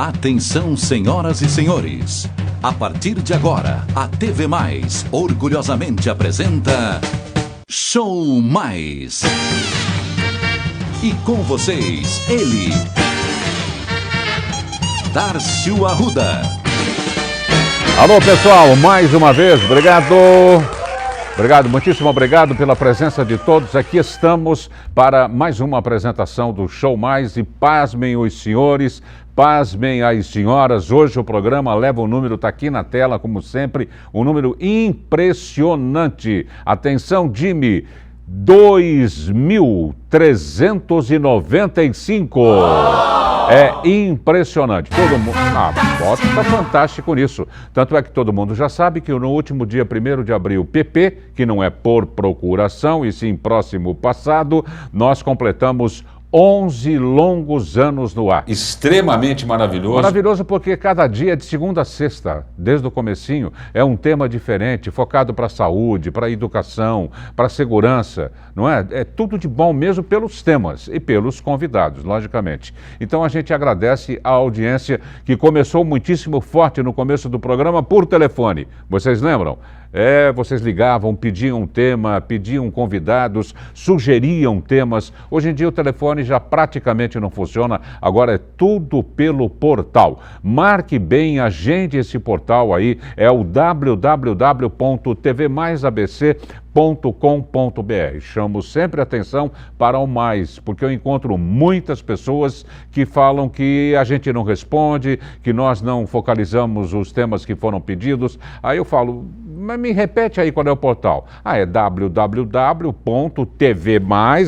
Atenção, senhoras e senhores. A partir de agora, a TV Mais orgulhosamente apresenta Show Mais. E com vocês, ele, Darcio Arruda. Alô, pessoal, mais uma vez, obrigado. Obrigado, muitíssimo obrigado pela presença de todos. Aqui estamos para mais uma apresentação do Show Mais e pasmem os senhores, pasmem as senhoras. Hoje o programa leva o número, está aqui na tela, como sempre, um número impressionante. Atenção, Jimmy, 2.395. É impressionante. Todo mundo... A foto está fantástico nisso. Tanto é que todo mundo já sabe que no último dia 1º de abril, PP, que não é por procuração, e sim próximo passado, nós completamos 11 longos anos no ar. Extremamente maravilhoso. Maravilhoso porque cada dia, de segunda a sexta, desde o comecinho, é um tema diferente, focado para a saúde, para a educação, para a segurança, não é? É tudo de bom mesmo pelos temas e pelos convidados, logicamente. Então a gente agradece a audiência que começou muitíssimo forte no começo do programa por telefone. Vocês lembram? Vocês ligavam, pediam um tema, pediam convidados, sugeriam temas. Hoje em dia o telefone já praticamente não funciona, agora é tudo pelo portal. Marque bem, agende esse portal aí, é o www.tvmaisabc.com.br. Chamo sempre atenção para o mais, porque eu encontro muitas pessoas que falam que a gente não responde, que nós não focalizamos os temas que foram pedidos. Aí eu falo, mas me repete aí qual é o portal. É www.tvmais,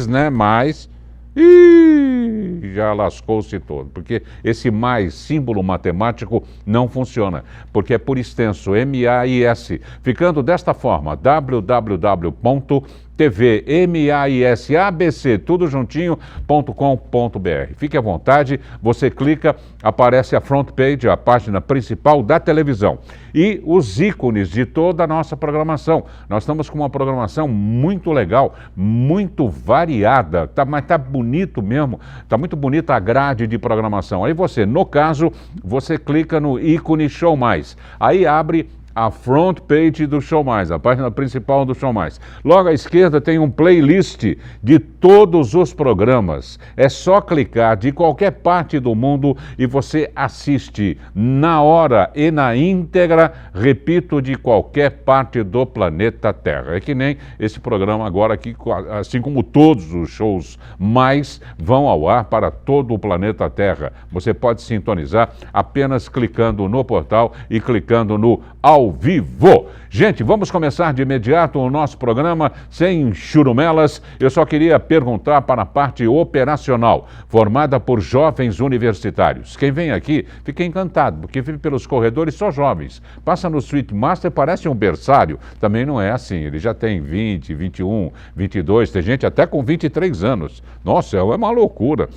né, mais... Ih, já lascou-se todo, porque esse mais, símbolo matemático, não funciona, porque é por extenso, MAIS, ficando desta forma, www.tvmaisabc, tudo juntinho.com.br. Fique à vontade, você clica, aparece a front page, a página principal da televisão e os ícones de toda a nossa programação. Nós estamos com uma programação muito legal, muito variada, mas está bonito mesmo, está muito bonita a grade de programação. Aí você, no caso, você clica no ícone Show Mais, aí abre a front page do Show Mais, a página principal do Show Mais. Logo à esquerda tem um playlist de todos os programas. É só clicar de qualquer parte do mundo e você assiste na hora e na íntegra, repito, de qualquer parte do planeta Terra. É que nem esse programa agora aqui, assim como todos os shows mais vão ao ar para todo o planeta Terra. Você pode sintonizar apenas clicando no portal e clicando no ao vivo. Gente, vamos começar de imediato o nosso programa sem churumelas. Eu só queria perguntar para a parte operacional, formada por jovens universitários. Quem vem aqui fica encantado, porque vive pelos corredores só jovens. Passa no Suite Master, parece um berçário. Também não é assim, ele já tem 20, 21, 22, tem gente até com 23 anos. Nossa, é uma loucura.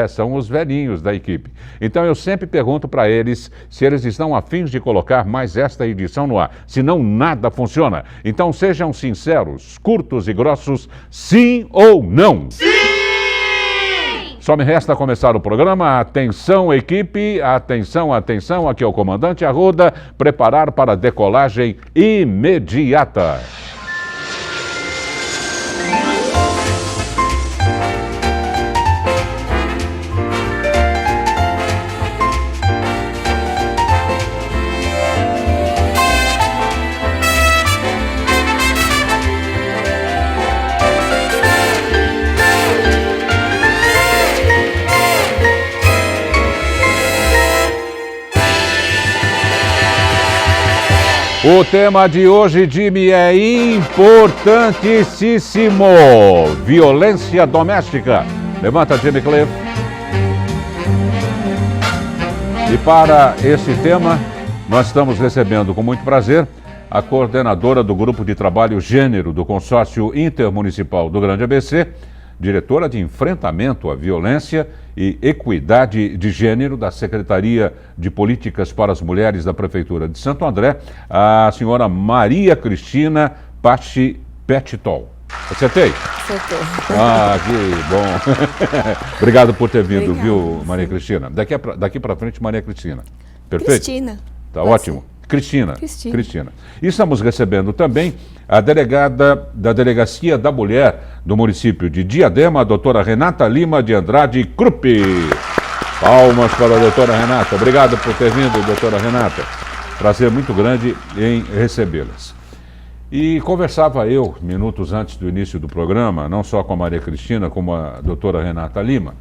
São os velhinhos da equipe. Então eu sempre pergunto para eles se eles estão afins de colocar mais esta edição no ar, senão nada funciona. Então sejam sinceros, curtos e grossos, sim ou não? Sim! Só me resta começar o programa. Atenção, equipe, atenção, atenção, aqui é o comandante Arruda, preparar para a decolagem imediata. O tema de hoje, Jimmy, é importantíssimo. Violência doméstica. Levanta, Jimmy Cliff. E para esse tema, nós estamos recebendo com muito prazer a coordenadora do Grupo de Trabalho Gênero do Consórcio Intermunicipal do Grande ABC, diretora de Enfrentamento à Violência e Equidade de Gênero da Secretaria de Políticas para as Mulheres da Prefeitura de Santo André, a senhora Maria Cristina Pachi Petitol. Acertei? Acertou. Ah, que bom. Obrigado por ter vindo, Obrigada, viu, sim. Maria Cristina? Daqui para frente, Maria Cristina. Perfeito? Cristina. Tá Pode ótimo. ser. Cristina. E estamos recebendo também a delegada da Delegacia da Mulher do município de Diadema, a doutora Renata Lima de Andrade Krupp. Palmas para a doutora Renata. Obrigado por ter vindo, doutora Renata. Prazer muito grande em recebê-las. E conversava eu, minutos antes do início do programa, não só com a Maria Cristina, como a doutora Renata Lima,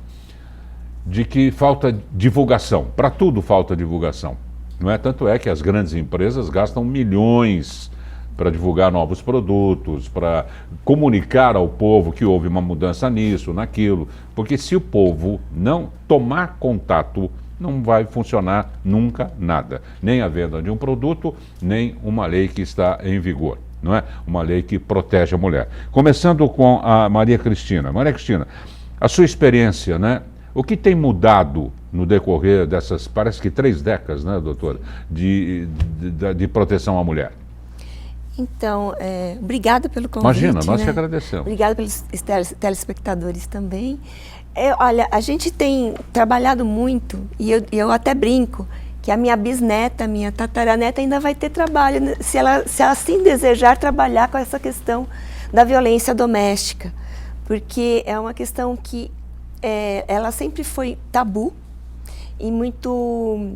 de que falta divulgação. Para tudo falta divulgação. Não é? Tanto é que as grandes empresas gastam milhões para divulgar novos produtos, para comunicar ao povo que houve uma mudança nisso, naquilo. Porque se o povo não tomar contato, não vai funcionar nunca nada. Nem a venda de um produto, nem uma lei que está em vigor. Não é? Uma lei que protege a mulher. Começando com a Maria Cristina. Maria Cristina, a sua experiência, né? O que tem mudado no decorrer dessas, parece que 3 décadas, né, doutora, de proteção à mulher? Então, obrigada pelo convite. Imagina, nós né? te agradecemos. Obrigada pelos telespectadores também. Olha, a gente tem trabalhado muito, e eu até brinco, que a minha bisneta, a minha tataraneta ainda vai ter trabalho, né, se ela assim desejar trabalhar com essa questão da violência doméstica. Porque é uma questão que ela sempre foi tabu e muito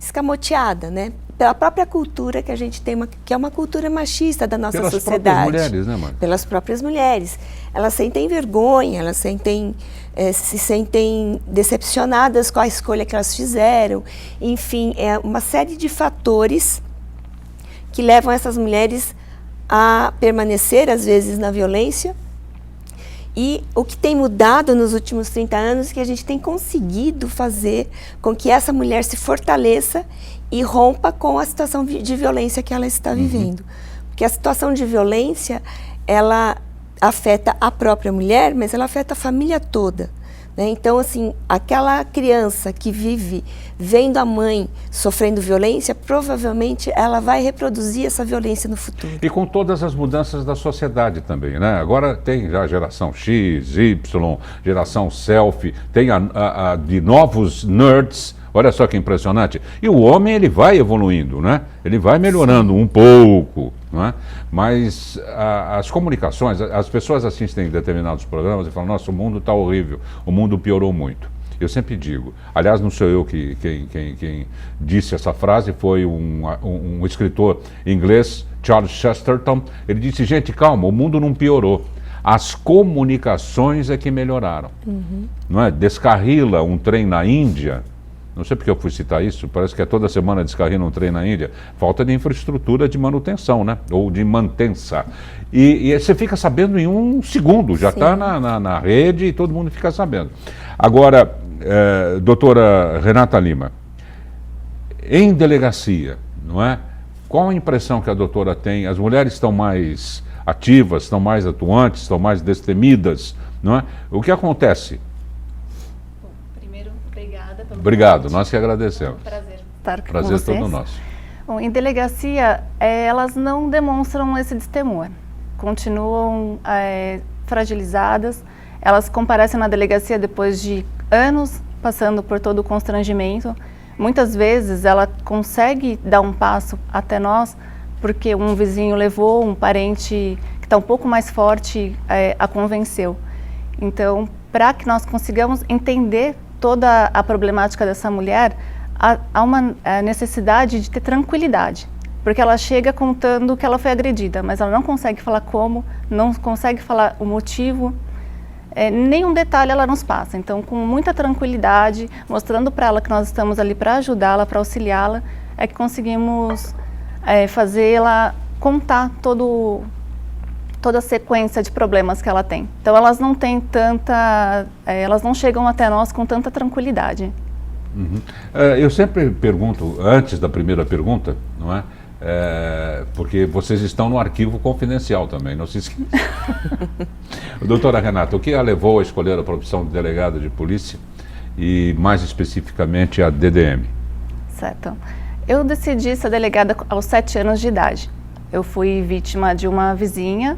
escamoteada, né? Pela própria cultura que a gente tem, que é uma cultura machista da nossa sociedade. Pelas próprias mulheres, né, mãe? Pelas próprias mulheres. Elas sentem vergonha, elas se sentem decepcionadas com a escolha que elas fizeram. Enfim, é uma série de fatores que levam essas mulheres a permanecer, às vezes, na violência. E o que tem mudado nos últimos 30 anos é que a gente tem conseguido fazer com que essa mulher se fortaleça e rompa com a situação de violência que ela está vivendo. Porque a situação de violência, ela afeta a própria mulher, mas ela afeta a família toda. Né? Então, assim, aquela criança que vive vendo a mãe sofrendo violência, provavelmente ela vai reproduzir essa violência no futuro. E com todas as mudanças da sociedade também, né? Agora tem já a geração X, Y, geração selfie, tem a de novos nerds. Olha só que impressionante. E o homem, ele vai evoluindo, né? Ele vai melhorando um pouco, não é? Mas as comunicações, as pessoas assistem determinados programas e falam, nossa, o mundo está horrível, o mundo piorou muito. Eu sempre digo, aliás, não sou eu quem disse essa frase, foi um escritor inglês, Charles Chesterton. Ele disse, gente, calma, o mundo não piorou. As comunicações é que melhoraram. Não é? Descarrila um trem na Índia. Não sei porque eu fui citar isso, parece que toda semana descarrila um trem na Índia. Falta de infraestrutura de manutenção, né? Ou de mantença. E você fica sabendo em um segundo, já está na rede e todo mundo fica sabendo. Agora, doutora Renata Lima, em delegacia, não é? Qual a impressão que a doutora tem? As mulheres estão mais ativas, estão mais atuantes, estão mais destemidas, não é? O que acontece? Obrigado, nós que agradecemos. É um prazer estar com prazer vocês. todo nosso. Bom, em delegacia, elas não demonstram esse destemor, continuam fragilizadas, elas comparecem na delegacia depois de anos passando por todo o constrangimento. Muitas vezes ela consegue dar um passo até nós, porque um vizinho levou, um parente que está um pouco mais forte a convenceu. Então, para que nós consigamos entender toda a problemática dessa mulher, há uma necessidade de ter tranquilidade, porque ela chega contando que ela foi agredida, mas ela não consegue falar como, não consegue falar o motivo, nenhum detalhe ela nos passa. Então, com muita tranquilidade, mostrando para ela que nós estamos ali para ajudá-la, para auxiliá-la, é que conseguimos fazê-la contar toda a sequência de problemas que ela tem. Então elas não têm elas não chegam até nós com tanta tranquilidade. Eu sempre pergunto, antes da primeira pergunta, não é? Porque vocês estão no arquivo confidencial também, não se esqueça. Doutora Renata, o que a levou a escolher a profissão de delegada de polícia e mais especificamente a DDM? Certo. Eu decidi ser delegada aos 7 anos de idade. Eu fui vítima de uma vizinha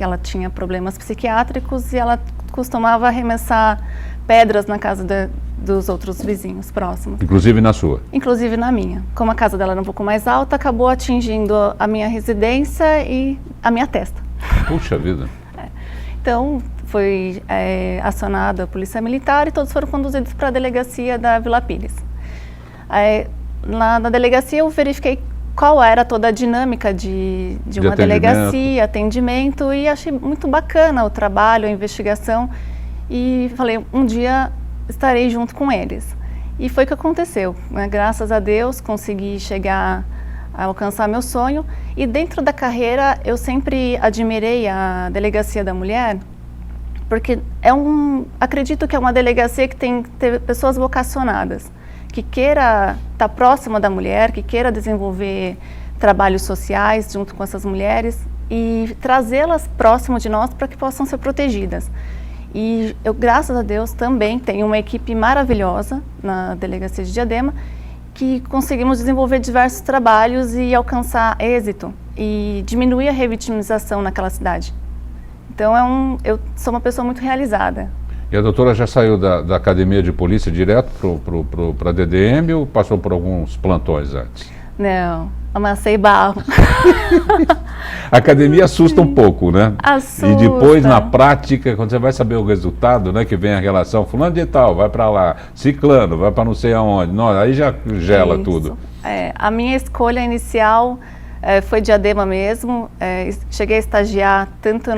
que ela tinha problemas psiquiátricos e ela costumava arremessar pedras na casa dos outros vizinhos próximos. Inclusive na sua? Inclusive na minha. Como a casa dela era um pouco mais alta, acabou atingindo a minha residência e a minha testa. Puxa vida. Então, foi acionada a polícia militar e todos foram conduzidos para a delegacia da Vila Pires. Na delegacia eu verifiquei qual era toda a dinâmica de uma delegacia, atendimento, e achei muito bacana o trabalho, a investigação, e falei, um dia estarei junto com eles. E foi o que aconteceu, né? Graças a Deus consegui chegar a alcançar meu sonho, e dentro da carreira eu sempre admirei a Delegacia da Mulher, porque acredito que é uma delegacia que tem pessoas vocacionadas, que queira estar próxima da mulher, que queira desenvolver trabalhos sociais junto com essas mulheres e trazê-las próximo de nós para que possam ser protegidas. E eu, graças a Deus, também tenho uma equipe maravilhosa na Delegacia de Diadema, que conseguimos desenvolver diversos trabalhos e alcançar êxito e diminuir a revitimização naquela cidade. Então eu sou uma pessoa muito realizada. E a doutora já saiu da academia de polícia direto para a DDM ou passou por alguns plantões antes? Não, amassei barro. A academia assusta um pouco, né? Assusta. E depois, na prática, quando você vai saber o resultado, né, que vem a relação, fulano de tal, vai para lá, ciclano, vai para não sei aonde, não, aí já gela tudo. A minha escolha inicial foi Diadema mesmo. Cheguei a estagiar tanto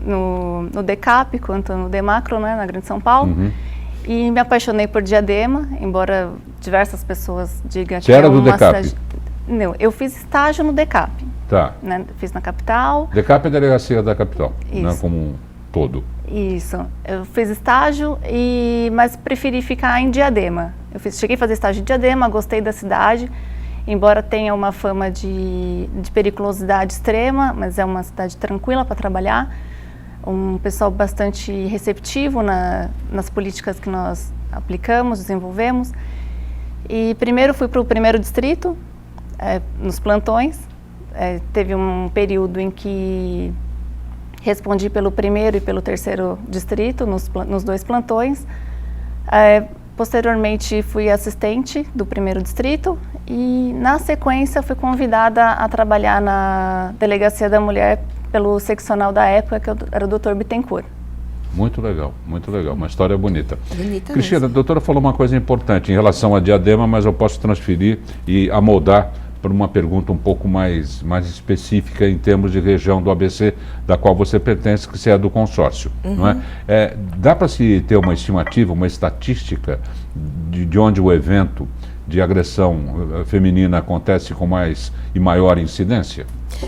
no DECAP quanto no DEMACRO, né, na Grande São Paulo. Uhum. E me apaixonei por Diadema, embora diversas pessoas digam que você era do DECAP? Não, eu fiz estágio no DECAP. Tá. Né, fiz na capital. DECAP é a delegacia da capital, isso, né, como um todo. Isso. Eu fiz estágio, mas preferi ficar em Diadema. Cheguei a fazer estágio em Diadema, gostei da cidade, embora tenha uma fama de periculosidade extrema, mas é uma cidade tranquila para trabalhar. Um pessoal bastante receptivo nas políticas que nós aplicamos, desenvolvemos. E primeiro fui para o 1º distrito, nos plantões. Teve um período em que respondi pelo 1º e pelo 3º distrito, nos 2 plantões. Posteriormente fui assistente do 1º distrito e na sequência fui convidada a trabalhar na Delegacia da Mulher pelo seccional da época, que era o Dr. Bittencourt. Muito legal, uma história bonita. Bonita Cristina, mesmo. a doutora falou uma coisa importante em relação a Diadema, mas eu posso transferir e amoldar para uma pergunta um pouco mais específica em termos de região do ABC, da qual você pertence, que você é do consórcio. Uhum. Não é? Dá para se ter uma estimativa, uma estatística de onde o evento de agressão feminina acontece com mais e maior incidência?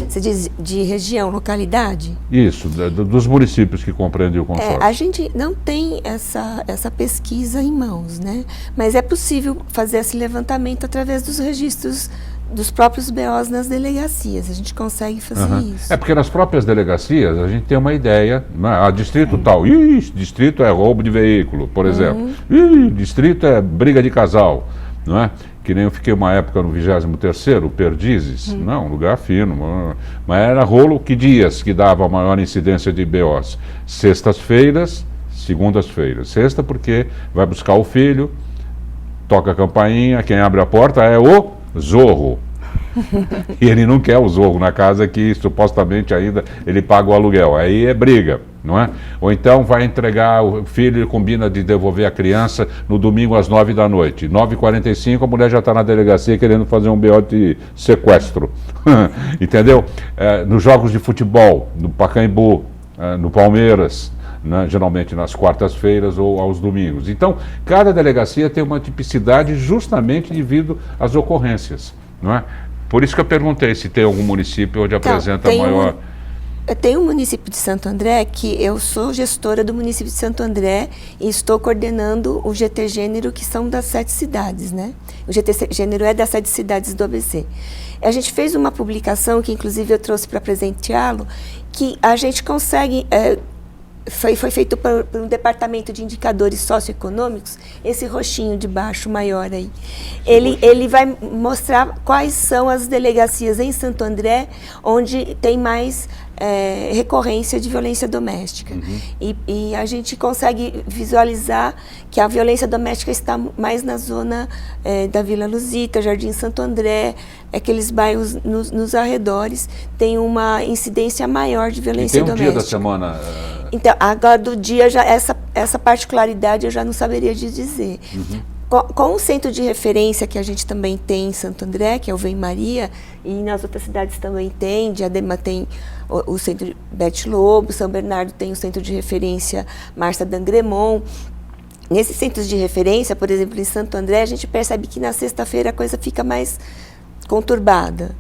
Você diz de região, localidade? Isso, dos municípios que compreendem o consórcio. A gente não tem essa pesquisa em mãos, né? Mas é possível fazer esse levantamento através dos registros dos próprios BOs nas delegacias. A gente consegue fazer isso. Porque nas próprias delegacias a gente tem uma ideia, né? Distrito tal, distrito é roubo de veículo, por exemplo. Distrito é briga de casal, não é? Que nem eu fiquei uma época no 23º, Perdizes, não, um lugar fino, mas era rolo que dias que dava a maior incidência de BOs? Sextas-feiras, segundas-feiras. Sexta porque vai buscar o filho, toca a campainha, quem abre a porta é o Zorro. E ele não quer o Zorro na casa que supostamente ainda ele paga o aluguel. Aí é briga, não é? Ou então vai entregar o filho e combina de devolver a criança no domingo às 9 da noite. 9h45 a mulher já está na delegacia querendo fazer um BO de sequestro. Entendeu? Nos jogos de futebol, no Pacaembu, no Palmeiras, né, geralmente nas quartas-feiras ou aos domingos. Então, cada delegacia tem uma tipicidade justamente devido às ocorrências, não é? Por isso que eu perguntei se tem algum município onde apresenta maior... Tem um município de Santo André que eu sou gestora do município de Santo André e estou coordenando o GT Gênero, que são das 7 cidades, né? O GT Gênero é das 7 cidades do ABC. A gente fez uma publicação que, inclusive, eu trouxe para presenteá-lo, que a gente consegue... Foi feito por um departamento de indicadores socioeconômicos, esse roxinho de baixo maior aí. Ele vai mostrar quais são as delegacias em Santo André onde tem mais recorrência de violência doméstica. E a gente consegue visualizar que a violência doméstica está mais na zona da Vila Luzita, Jardim Santo André, aqueles bairros nos arredores, tem uma incidência maior de violência doméstica. E tem um dia da semana... Então, agora do dia, já essa particularidade eu já não saberia dizer. Com o centro de referência que a gente também tem em Santo André, que é o Vem Maria, e nas outras cidades também tem, Diadema tem o centro de Bete Lobo, São Bernardo tem o centro de referência Marcia Dangremont. Nesses centros de referência, por exemplo, em Santo André, a gente percebe que na sexta-feira a coisa fica mais conturbada,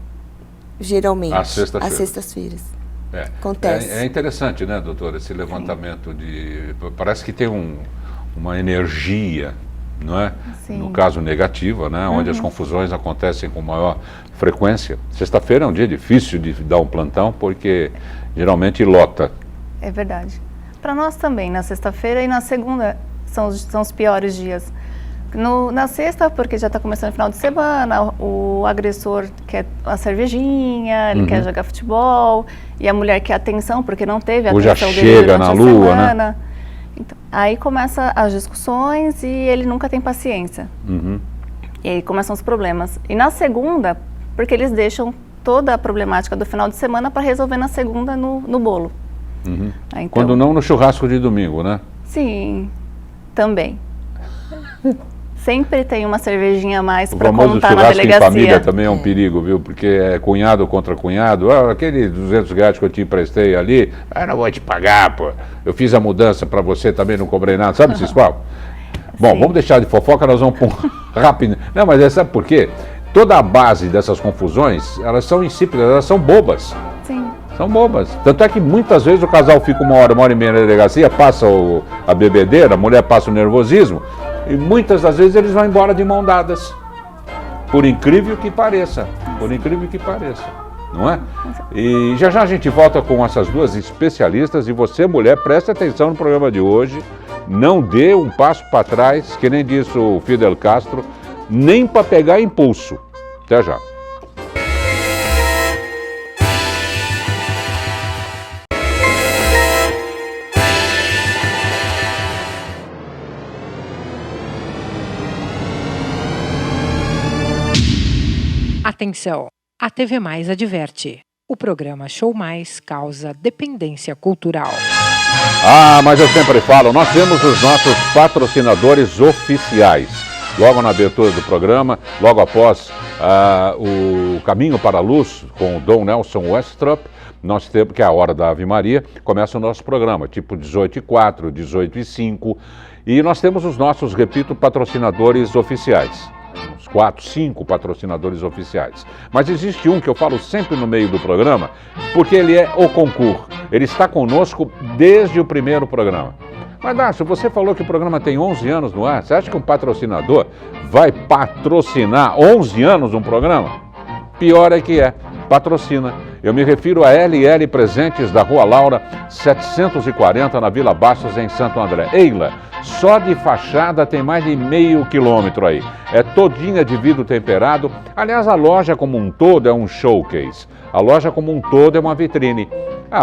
geralmente. Às sextas-feiras. Acontece. É interessante, né, doutora, esse levantamento de... Parece que tem uma energia, não é? Sim. No caso negativa, né? Onde as confusões acontecem com maior frequência. Sexta-feira é um dia difícil de dar um plantão, porque geralmente lota. É verdade. Para nós também, na sexta-feira e na segunda são os piores dias. Na sexta, porque já está começando o final de semana, o agressor quer a cervejinha, ele quer jogar futebol, e a mulher quer atenção, porque não teve atenção já dele chega durante na a lua, semana. né? Então, aí começam as discussões e ele nunca tem paciência. E aí começam os problemas. E na segunda, porque eles deixam toda a problemática do final de semana para resolver na segunda no bolo. Então, quando não no churrasco de domingo, né? Sim, também. Sempre tem uma cervejinha a mais para contar na delegacia. O famoso churrasco em família também é um perigo, viu? Porque é cunhado contra cunhado. Aquele 200 reais que eu te emprestei ali, não vou te pagar, pô. Eu fiz a mudança para você, também não cobrei nada. Sabe esses papos? Bom, vamos deixar de fofoca, nós vamos rápido. Não, mas sabe por quê? Toda a base dessas confusões, elas são insípidas, elas são bobas. Sim. São bobas. Tanto é que muitas vezes o casal fica uma hora e meia na delegacia, passa a bebedeira, a mulher passa o nervosismo, e muitas das vezes eles vão embora de mão dadas. Por incrível que pareça. Por incrível que pareça. Não é? E já a gente volta com essas duas especialistas. E você, mulher, preste atenção no programa de hoje. Não dê um passo para trás, que nem disse o Fidel Castro, nem para pegar impulso. Até já. Atenção! A TV Mais adverte. O programa Show Mais causa dependência cultural. Mas eu sempre falo, nós temos os nossos patrocinadores oficiais. Logo na abertura do programa, logo após o Caminho para a Luz, com o Dom Nelson Westrup, nós temos, que é a hora da Ave Maria, começa o nosso programa, tipo 18h04, 18h05, e nós temos os nossos, repito, patrocinadores oficiais. Uns 4, 5 patrocinadores oficiais. Mas existe um que eu falo sempre no meio do programa, porque ele é o concurso. Ele está conosco desde o primeiro programa. Mas, Dácio, você falou que o programa tem 11 anos no ar. Você acha que um patrocinador vai patrocinar 11 anos um programa? Pior é que patrocina. Eu me refiro a LL Presentes da Rua Laura, 740, na Vila Bastos, em Santo André. Eila, só de fachada tem mais de meio quilômetro aí. É todinha de vidro temperado. Aliás, a loja como um todo é um showcase. A loja como um todo é uma vitrine.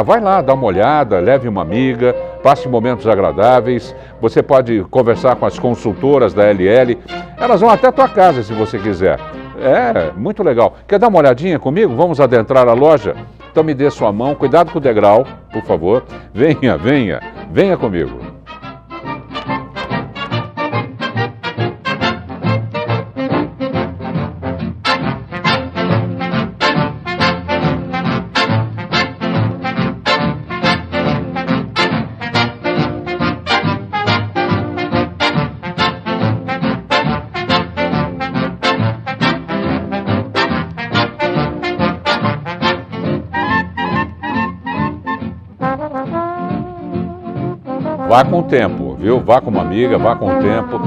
Vai lá, dá uma olhada, leve uma amiga, passe momentos agradáveis. Você pode conversar com as consultoras da LL. Elas vão até a tua casa se você quiser. É, muito legal. Quer dar uma olhadinha comigo? Vamos adentrar a loja? Então me dê sua mão, cuidado com o degrau, por favor. Venha comigo. Vá com o tempo, viu? Vá com uma amiga, vá com o tempo.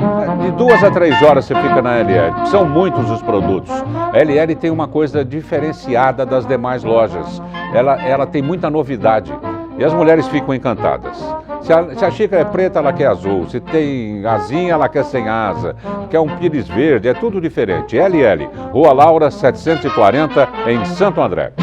De 2 a 3 horas você fica na LL. São muitos os produtos. A LL tem uma coisa diferenciada das demais lojas. Ela tem muita novidade. E as mulheres ficam encantadas. Se a xícara é preta, ela quer azul. Se tem asinha, ela quer sem asa. Quer um pires verde, é tudo diferente. LL, Rua Laura, 740, em Santo André.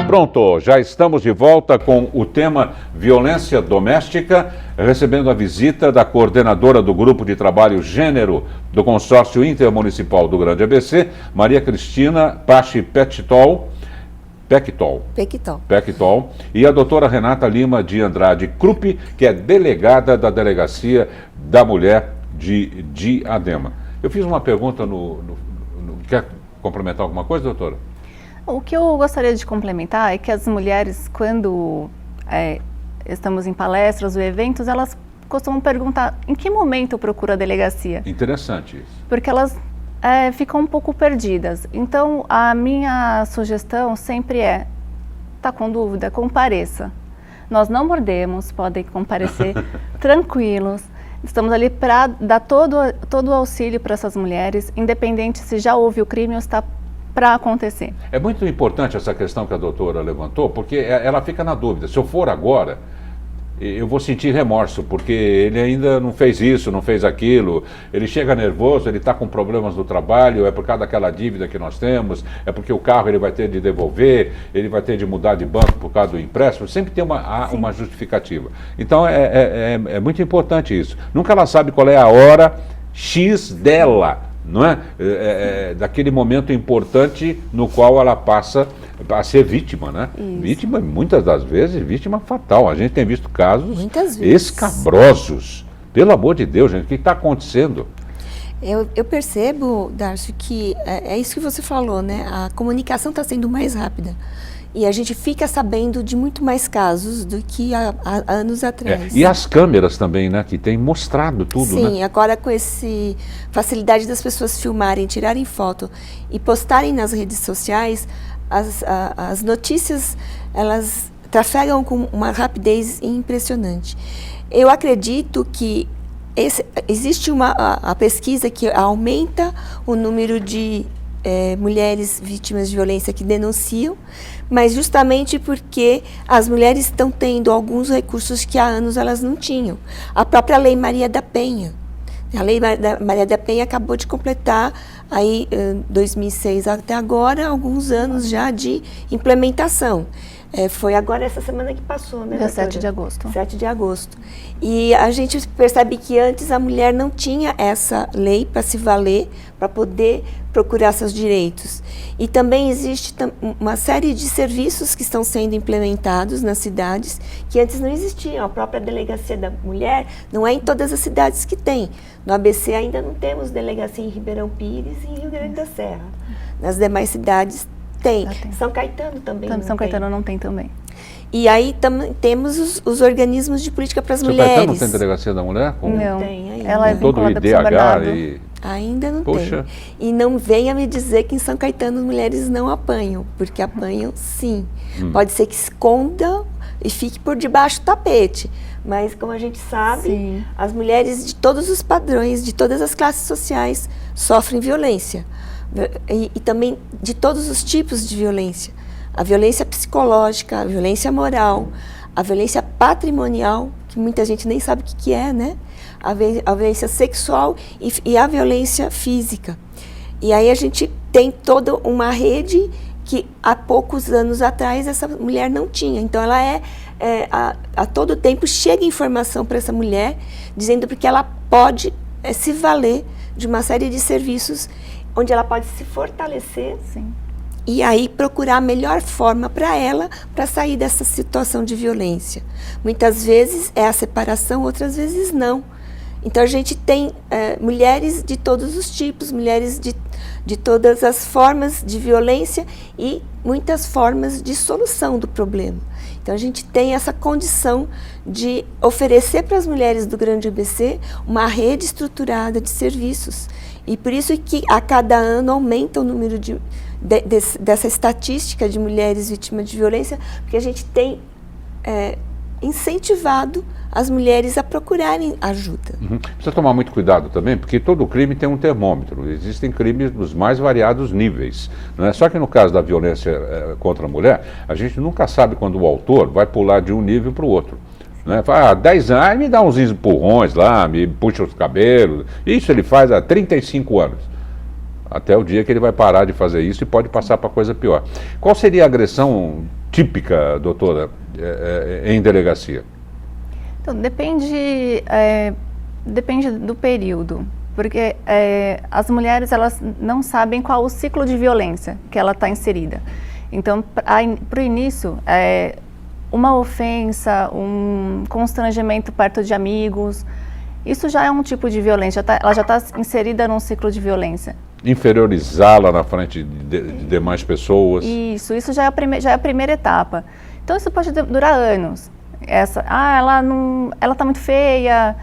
Pronto, já estamos de volta com o tema violência doméstica, recebendo a visita da coordenadora do Grupo de Trabalho Gênero do Consórcio Intermunicipal do Grande ABC, Maria Cristina Pachi Pectol, e a doutora Renata Lima de Andrade Krupp, que é delegada da Delegacia da Mulher de Diadema. Eu fiz uma pergunta quer complementar alguma coisa, doutora? O que eu gostaria de complementar é que as mulheres, quando estamos em palestras ou eventos, elas costumam perguntar em que momento eu procuro a delegacia. Interessante isso. Porque elas ficam um pouco perdidas. Então, a minha sugestão sempre tá com dúvida, compareça. Nós não mordemos, podem comparecer tranquilos. Estamos ali para dar todo o auxílio para essas mulheres, independente se já houve o crime ou está para acontecer. É muito importante essa questão que a doutora levantou, porque ela fica na dúvida. Se eu for agora, eu vou sentir remorso, porque ele ainda não fez isso, não fez aquilo, ele chega nervoso, ele está com problemas no trabalho, é por causa daquela dívida que nós temos, é porque o carro ele vai ter de devolver, ele vai ter de mudar de banco por causa do empréstimo, sempre tem uma justificativa. Então é muito importante isso. Nunca ela sabe qual é a hora X dela, não é? Daquele momento importante no qual ela passa a ser vítima, né? Isso. Vítima, muitas das vezes, vítima fatal. A gente tem visto casos escabrosos. Pelo amor de Deus, gente, o que está acontecendo? Eu percebo, Darcio, que é isso que você falou, né? A comunicação está sendo mais rápida. E a gente fica sabendo de muito mais casos do que há anos atrás. E as câmeras também, né? Que tem mostrado tudo, né? Sim, agora com essa facilidade das pessoas filmarem, tirarem foto e postarem nas redes sociais, as notícias, elas trafegam com uma rapidez impressionante. Eu acredito que existe a pesquisa que aumenta o número de mulheres vítimas de violência que denunciam, mas justamente porque as mulheres estão tendo alguns recursos que há anos elas não tinham. A própria Lei Maria da Penha. A Lei Maria da Penha acabou de completar, aí, 2006 até agora, alguns anos já de implementação. Foi agora essa semana que passou, né? Dia 7 de agosto. 7 de agosto. E a gente percebe que antes a mulher não tinha essa lei para se valer, para poder procurar seus direitos. E também existe uma série de serviços que estão sendo implementados nas cidades que antes não existiam. A própria Delegacia da Mulher não é em todas as cidades que tem. No ABC ainda não temos delegacia em Ribeirão Pires e em Rio Grande da Serra. Nas demais cidades tem. São Caetano também não tem. São Caetano não tem também. E aí temos os organismos de política para as mulheres. Caetano não tem Delegacia da Mulher? Não tem ainda. Ela é vinculada para o São Bernardo. Ainda não Poxa. tem. E não venha me dizer que em São Caetano as mulheres não apanham, porque apanham sim. Pode ser que esconda e fique por debaixo do tapete. Mas, como a gente sabe, as mulheres de todos os padrões, de todas as classes sociais, sofrem violência. E também de todos os tipos de violência. A violência psicológica, a violência moral, a violência patrimonial, que muita gente nem sabe o que é, né? A violência sexual e a violência física. E aí a gente tem toda uma rede que há poucos anos atrás essa mulher não tinha. Então ela a todo tempo chega informação para essa mulher, dizendo que ela pode se valer de uma série de serviços onde ela pode se fortalecer. Sim. E aí procurar a melhor forma para ela, para sair dessa situação de violência. Muitas vezes é a separação, outras vezes não. Então a gente tem mulheres de todos os tipos, mulheres de todas as formas de violência e muitas formas de solução do problema. Então a gente tem essa condição de oferecer para as mulheres do Grande ABC uma rede estruturada de serviços. E por isso que a cada ano aumenta o número dessa estatística de mulheres vítimas de violência, porque a gente tem incentivado as mulheres a procurarem ajuda. Precisa tomar muito cuidado também, porque todo crime tem um termômetro. Existem crimes dos mais variados níveis, não é? Só que no caso da violência contra a mulher, a gente nunca sabe quando o autor vai pular de um nível para o outro. Né? Fala, 10 anos, me dá uns empurrões lá, me puxa os cabelos. Isso ele faz há 35 anos. Até o dia que ele vai parar de fazer isso e pode passar para coisa pior. Qual seria a agressão típica, doutora, em delegacia? Então, depende do período, porque as mulheres elas não sabem qual o ciclo de violência que ela está inserida. Então, para o início, uma ofensa, um constrangimento perto de amigos, isso já é um tipo de violência, ela já está inserida num ciclo de violência. Inferiorizá-la na frente de demais pessoas. Isso já é a primeira etapa. Então, isso pode durar anos. Ela está muito feia,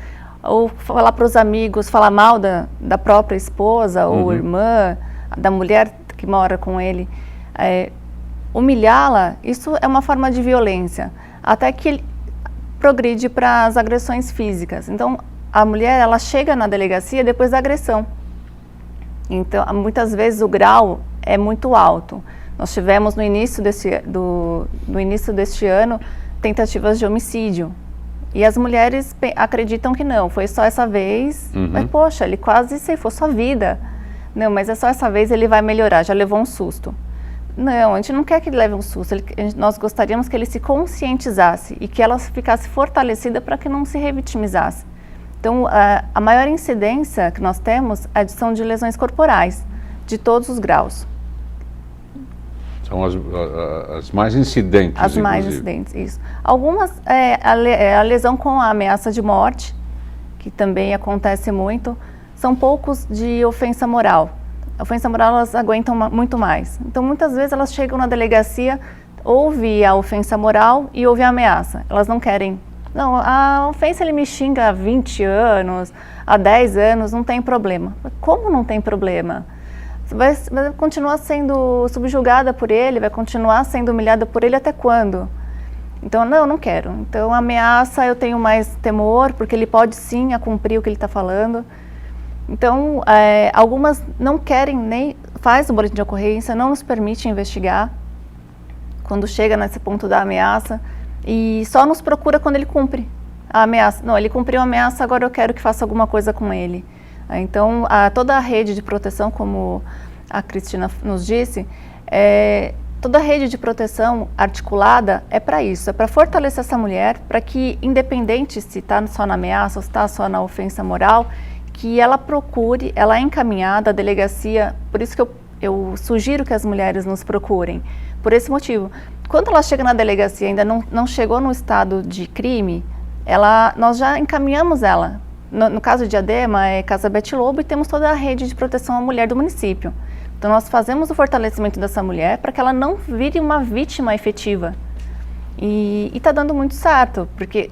ou falar para os amigos, falar mal da própria esposa ou irmã, da mulher que mora com ele. Humilhá-la, isso é uma forma de violência, até que ele progride para as agressões físicas. Então, a mulher, ela chega na delegacia depois da agressão. Então, muitas vezes o grau é muito alto. Nós tivemos no início deste ano tentativas de homicídio. E as mulheres acreditam que não, foi só essa vez, mas poxa, ele quase ceifou sua vida. Não, mas é só essa vez, ele vai melhorar, já levou um susto. Não, a gente não quer que ele leve um susto, nós gostaríamos que ele se conscientizasse e que ela ficasse fortalecida para que não se revitimizasse. Então, a maior incidência que nós temos é são de lesões corporais, de todos os graus. São as mais incidentes, As mais incidentes, isso. Algumas, a lesão com a ameaça de morte, que também acontece muito, são poucos de ofensa moral. A ofensa moral, elas aguentam muito mais. Então, muitas vezes, elas chegam na delegacia, ouve a ofensa moral e ouve a ameaça. Elas não querem. Não, a ofensa, ele me xinga há 20 anos, há 10 anos, não tem problema. Como não tem problema? Você vai continuar sendo subjugada por ele, vai continuar sendo humilhada por ele até quando? Então, não quero. Então, a ameaça, eu tenho mais temor, porque ele pode sim cumprir o que ele está falando. Então, algumas não querem nem faz o boletim de ocorrência, não nos permite investigar quando chega nesse ponto da ameaça e só nos procura quando ele cumpre a ameaça. Não, ele cumpriu a ameaça, agora eu quero que faça alguma coisa com ele. Então, toda a rede de proteção, como a Cristina nos disse, toda a rede de proteção articulada é para isso, é para fortalecer essa mulher, para que, independente se está só na ameaça ou se está só na ofensa moral, que ela procure, ela é encaminhada à delegacia, por isso que eu sugiro que as mulheres nos procurem, por esse motivo. Quando ela chega na delegacia e ainda não chegou no estado de crime, nós já encaminhamos ela. No caso de Diadema, é Casa Bete Lobo e temos toda a rede de proteção à mulher do município. Então, nós fazemos o fortalecimento dessa mulher para que ela não vire uma vítima efetiva. E está dando muito certo, porque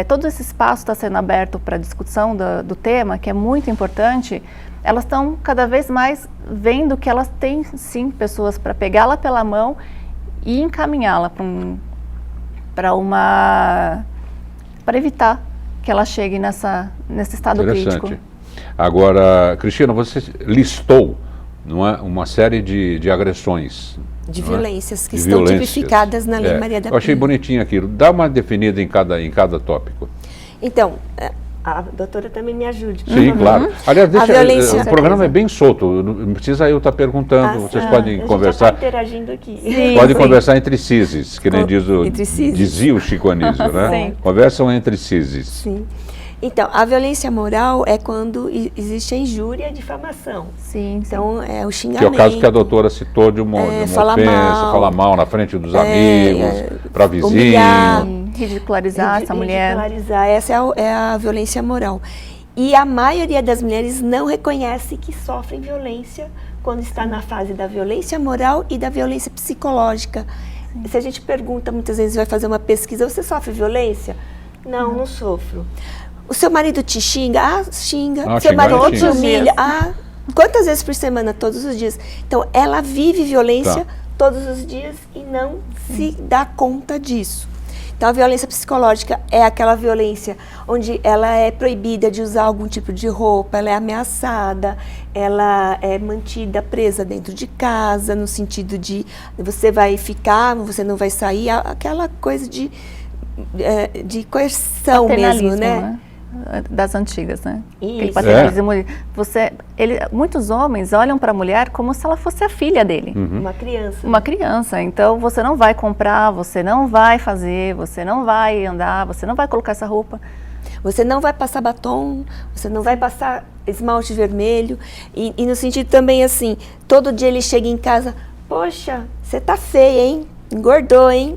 todo esse espaço está sendo aberto para discussão do tema, que é muito importante. Elas estão cada vez mais vendo que elas têm, sim, pessoas para pegá-la pela mão e encaminhá-la para evitar que ela chegue nesse estado crítico. Agora, Cristina, você listou, não é, uma série de agressões. De violências que estão tipificadas na Lei Maria da Penha. Eu achei bonitinho aquilo. Dá uma definida em cada tópico. Então, a doutora também me ajude. Sim, claro. Aliás, o programa é bem solto, não precisa eu estar perguntando, vocês podem conversar. A gente está interagindo aqui. Podem conversar entre cises, que nem dizia o Chico Anísio, né? Sim. Conversam entre cises. Sim. Então, a violência moral é quando existe a injúria e a difamação. Sim. Então, é o xingamento. Que é o caso que a doutora citou de uma ofensa, falar mal na frente dos amigos, para vizinhos. Humilhar, ridicularizar essa mulher. Ridicularizar, essa é a violência moral. E a maioria das mulheres não reconhece que sofrem violência quando está na fase da violência moral e da violência psicológica. Se a gente pergunta, muitas vezes vai fazer uma pesquisa, você sofre violência? Não sofro. O seu marido te xinga? Xinga. Seu marido te humilha? Quantas vezes por semana? Todos os dias. Então, ela vive violência todos os dias e não se dá conta disso. Então, a violência psicológica é aquela violência onde ela é proibida de usar algum tipo de roupa, ela é ameaçada, ela é mantida presa dentro de casa, no sentido de você vai ficar, você não vai sair, aquela coisa de coerção mesmo, né? das antigas, né? Isso. Aquele paternalismo. Muitos homens olham para a mulher como se ela fosse a filha dele. Uma criança. Uma criança. Então, você não vai comprar, você não vai fazer, você não vai andar, você não vai colocar essa roupa. Você não vai passar batom, você não vai passar esmalte vermelho. E no sentido também assim, todo dia ele chega em casa, poxa, você tá feia, hein? Engordou, hein?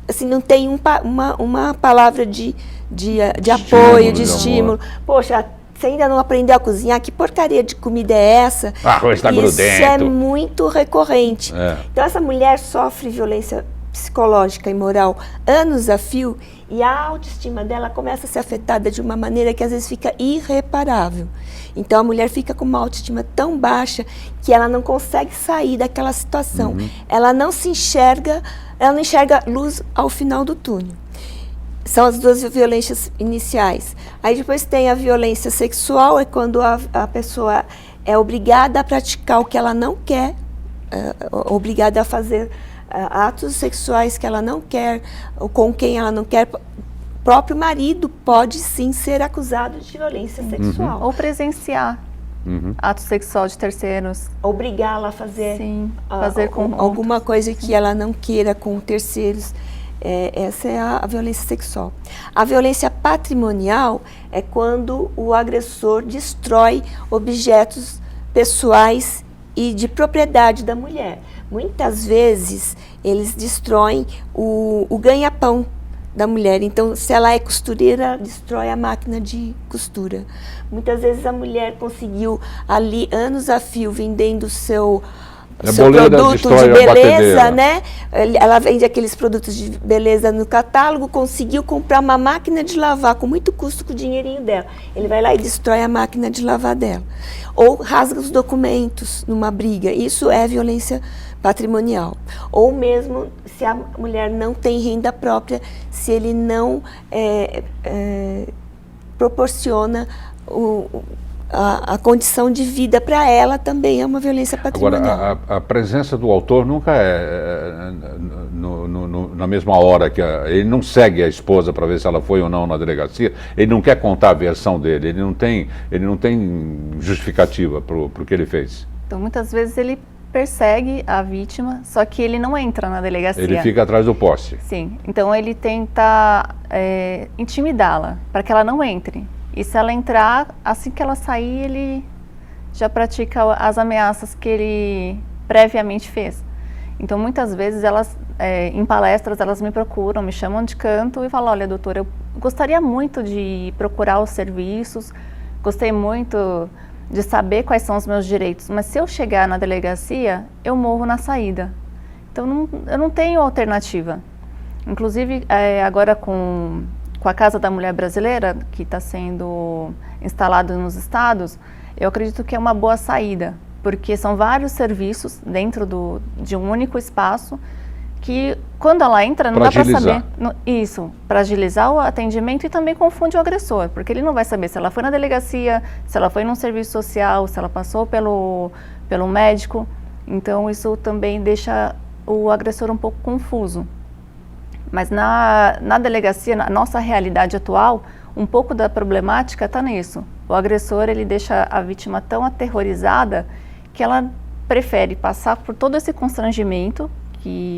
Assim, não tem uma palavra de apoio, de estímulo. Poxa, você ainda não aprendeu a cozinhar? Que porcaria de comida é essa? Arroz está grudento. Isso é muito recorrente. Então, essa mulher sofre violência psicológica e moral anos a fio, e a autoestima dela começa a ser afetada de uma maneira que às vezes fica irreparável. Então a mulher fica com uma autoestima tão baixa que ela não consegue sair daquela situação. Ela não enxerga luz ao final do túnel. São as duas violências iniciais. Aí depois tem a violência sexual, é quando a pessoa é obrigada a praticar o que ela não quer, obrigada a fazer atos sexuais que ela não quer, ou com quem ela não quer. O próprio marido pode sim ser acusado de violência sexual. Ou presenciar ato sexual de terceiros. Obrigá-la a fazer, fazer com alguma coisa que ela não queira com terceiros. Essa é a violência sexual. A violência patrimonial é quando o agressor destrói objetos pessoais e de propriedade da mulher. Muitas vezes eles destroem o ganha-pão da mulher. Então, se ela é costureira, destrói a máquina de costura. Muitas vezes a mulher conseguiu ali anos a fio vendendo seu produto de beleza, né? Ela vende aqueles produtos de beleza no catálogo, conseguiu comprar uma máquina de lavar com muito custo com o dinheirinho dela. Ele vai lá e destrói a máquina de lavar dela. Ou rasga os documentos numa briga. Isso é violência patrimonial. Ou mesmo se a mulher não tem renda própria, se ele não proporciona a condição de vida para ela, também é uma violência patrimonial. Agora, a presença do autor nunca é na mesma hora que ele não segue a esposa para ver se ela foi ou não na delegacia, ele não quer contar a versão dele, ele não tem justificativa para o que ele fez. Então, muitas vezes ele persegue a vítima, só que ele não entra na delegacia. Ele fica atrás do poste. Sim, então ele tenta intimidá-la para que ela não entre. E se ela entrar, assim que ela sair, ele já pratica as ameaças que ele previamente fez. Então, muitas vezes, em palestras, elas me procuram, me chamam de canto e falam, olha, doutora, eu gostaria muito de procurar os serviços, gostei muito de saber quais são os meus direitos, mas se eu chegar na delegacia, eu morro na saída. Então, eu não tenho alternativa. Inclusive, agora com a Casa da Mulher Brasileira, que está sendo instalado nos estados, eu acredito que é uma boa saída, porque são vários serviços dentro de um único espaço, que quando ela entra não dá para saber. Isso, para agilizar o atendimento, e também confunde o agressor, porque ele não vai saber se ela foi na delegacia, se ela foi num serviço social, se ela passou pelo médico. Então isso também deixa o agressor um pouco confuso. Mas na delegacia, na nossa realidade atual, um pouco da problemática está nisso. O agressor, ele deixa a vítima tão aterrorizada que ela prefere passar por todo esse constrangimento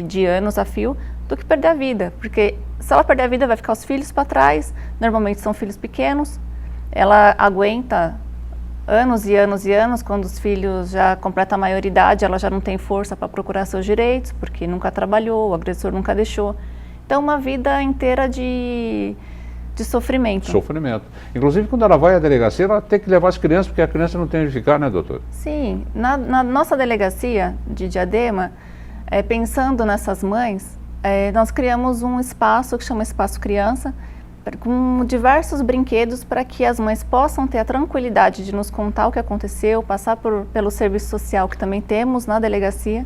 de anos a fio do que perder a vida. Porque se ela perder a vida, vai ficar os filhos para trás, normalmente são filhos pequenos, ela aguenta anos e anos e anos, quando os filhos já completam a maioridade, ela já não tem força para procurar seus direitos, porque nunca trabalhou, o agressor nunca deixou. Então, uma vida inteira de sofrimento. Sofrimento. Inclusive, quando ela vai à delegacia, ela tem que levar as crianças, porque a criança não tem onde ficar, né, doutor? Sim. Na nossa delegacia de Diadema, pensando nessas mães, nós criamos um espaço que chama Espaço Criança, com diversos brinquedos para que as mães possam ter a tranquilidade de nos contar o que aconteceu, passar pelo serviço social que também temos na delegacia,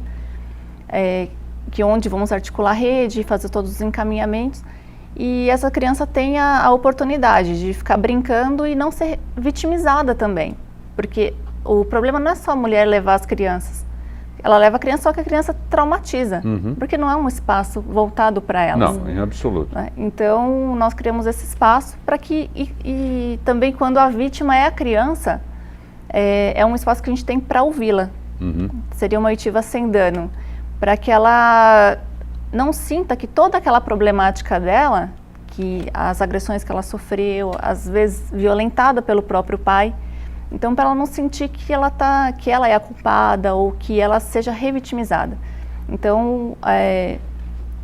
onde vamos articular a rede, fazer todos os encaminhamentos, e essa criança tenha a oportunidade de ficar brincando e não ser vitimizada também, porque o problema não é só a mulher levar as crianças, ela leva a criança, só que a criança traumatiza, porque não é um espaço voltado para elas. Não, em absoluto. Né? Então, nós criamos esse espaço para que, e também quando a vítima é a criança, é um espaço que a gente tem para ouvi-la. Seria uma oitiva sem dano, para que ela não sinta que toda aquela problemática dela, que as agressões que ela sofreu, às vezes violentada pelo próprio pai, então para ela não sentir que ela é a culpada ou que ela seja revitimizada. Então,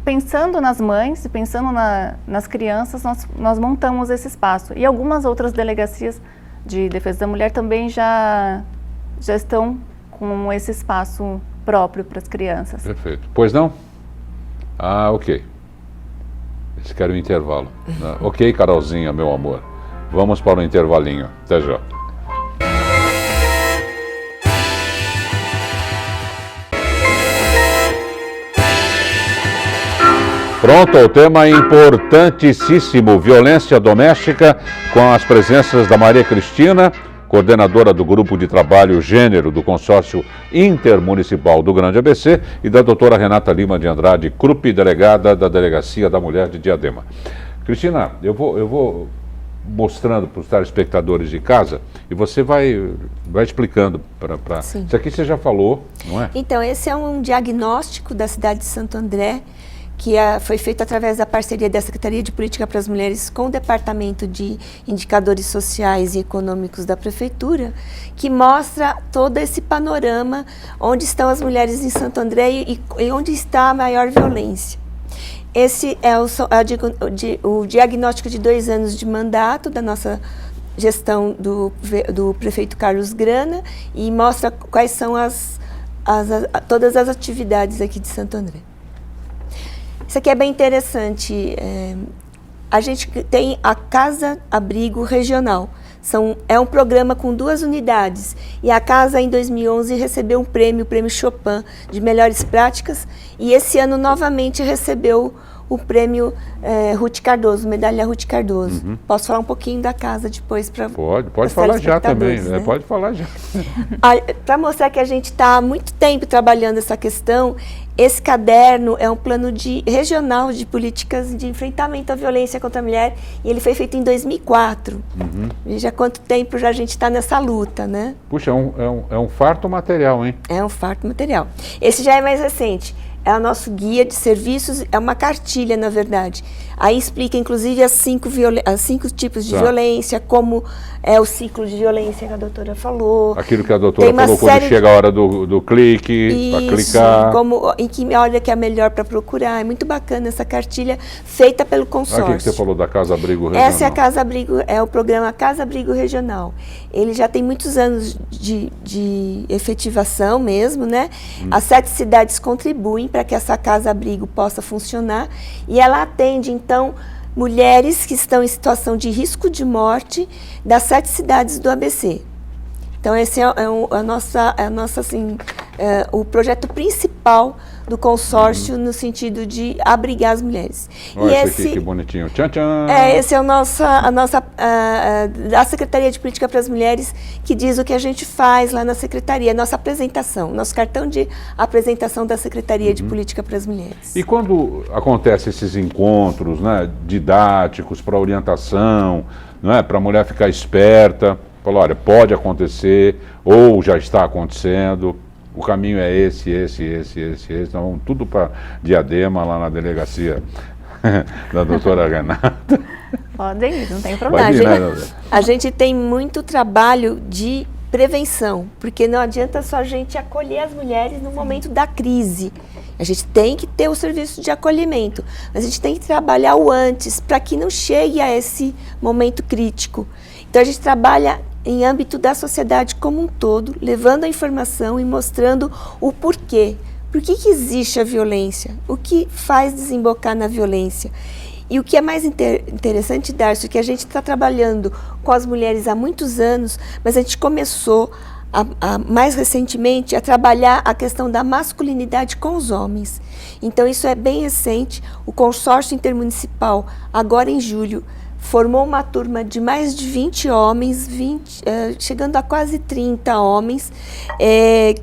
pensando nas mães e pensando nas crianças, nós montamos esse espaço. E algumas outras delegacias de defesa da mulher também já estão com esse espaço próprio para as crianças. Perfeito. Pois não? Ah, ok. Eles querem um intervalo. Ok, Carolzinha, meu amor. Vamos para o intervalinho. Até já. Pronto, o tema importantíssimo, violência doméstica, com as presenças da Maria Cristina, coordenadora do Grupo de Trabalho Gênero do Consórcio Intermunicipal do Grande ABC, e da doutora Renata Lima de Andrade Krupp, delegada da Delegacia da Mulher de Diadema. Cristina, eu vou mostrando para os telespectadores de casa e você vai explicando. Isso aqui você já falou, não é? Então, esse é um diagnóstico da cidade de Santo André, que foi feito através da parceria da Secretaria de Política para as Mulheres com o Departamento de Indicadores Sociais e Econômicos da Prefeitura, que mostra todo esse panorama, onde estão as mulheres em Santo André e onde está a maior violência. Esse é o diagnóstico de 2 anos de mandato da nossa gestão do prefeito Carlos Grana e mostra quais são todas as atividades aqui de Santo André. Isso aqui é bem interessante. A gente tem a Casa Abrigo Regional. É um programa com 2 unidades. E a casa, em 2011, recebeu o prêmio Chopin de melhores práticas. E esse ano, novamente, recebeu o prêmio Ruth Cardoso, medalha Ruth Cardoso. Posso falar um pouquinho da casa depois? Pode falar já também, né? Pode falar já. Para mostrar que a gente está há muito tempo trabalhando essa questão, esse caderno é um plano regional de políticas de enfrentamento à violência contra a mulher, e ele foi feito em 2004. Veja quanto tempo já a gente está nessa luta, né? Puxa, é um farto material, hein? É um farto material. Esse já é mais recente. É o nosso guia de serviços, é uma cartilha, na verdade. Aí explica, inclusive, as 5 tipos de violência, como é o ciclo de violência que a doutora falou. Aquilo que a doutora falou quando chega a hora do clique, para clicar. Em que hora que é melhor para procurar. É muito bacana essa cartilha, feita pelo consórcio. O que você falou da Casa Abrigo Regional? Essa é a Casa Abrigo, é o programa Casa Abrigo Regional. Ele já tem muitos anos de efetivação mesmo, né? As 7 cidades contribuem para que essa Casa Abrigo possa funcionar, e ela atende, então, mulheres que estão em situação de risco de morte das 7 cidades do ABC. Então, esse é o projeto principal do consórcio, no sentido de abrigar as mulheres. Olha esse aqui, que bonitinho. Tchan, tchan. Esse é a nossa da Secretaria de Política para as Mulheres, que diz o que a gente faz lá na Secretaria, nossa apresentação, nosso cartão de apresentação da Secretaria de Política para as Mulheres. E quando acontecem esses encontros, né, didáticos para orientação, né, para a mulher ficar esperta, falar, olha, pode acontecer, ou já está acontecendo, o caminho é esse, então vamos tudo para Diadema, lá na delegacia da doutora Renata. Podem ir, não tem problema. A gente tem muito trabalho de prevenção, porque não adianta só a gente acolher as mulheres no momento da crise. A gente tem que ter o serviço de acolhimento, mas a gente tem que trabalhar o antes, para que não chegue a esse momento crítico. Então a gente trabalha em âmbito da sociedade como um todo, levando a informação e mostrando o porquê. Por que existe a violência? O que faz desembocar na violência? E o que é mais interessante, Darcio, é que a gente está trabalhando com as mulheres há muitos anos, mas a gente começou mais recentemente a trabalhar a questão da masculinidade com os homens. Então isso é bem recente. O consórcio intermunicipal, agora em julho, formou uma turma de mais de 20 homens, chegando a quase 30 homens,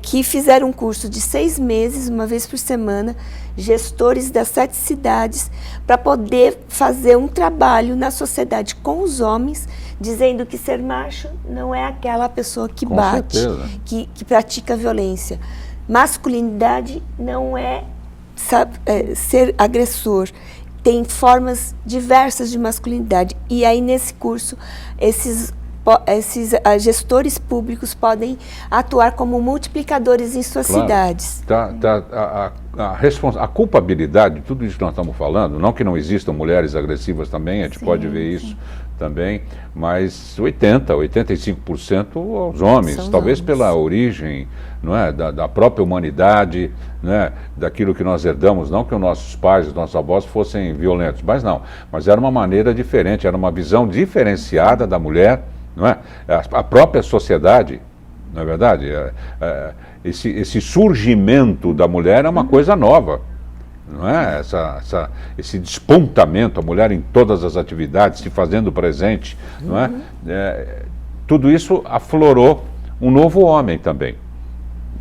que fizeram um curso de 6 meses, uma vez por semana, gestores das 7 cidades, para poder fazer um trabalho na sociedade com os homens, dizendo que ser macho não é aquela pessoa que Com bate, certeza. que pratica violência. Masculinidade não é ser agressor. Tem formas diversas de masculinidade. E aí, nesse curso, esses gestores públicos podem atuar como multiplicadores em suas cidades. A culpabilidade, tudo isso que nós estamos falando, não que não existam mulheres agressivas também, a gente pode ver isso também, mas 85% aos homens, São talvez homens. pela origem, não é, da própria humanidade, não é, daquilo que nós herdamos, não que os nossos pais, os nossos avós fossem violentos, mas era uma maneira diferente, era uma visão diferenciada da mulher, não é? A própria sociedade, não é verdade? Esse surgimento da mulher é uma coisa nova, não é? Esse despontamento, a mulher em todas as atividades, se fazendo presente, não é? Tudo isso aflorou um novo homem também,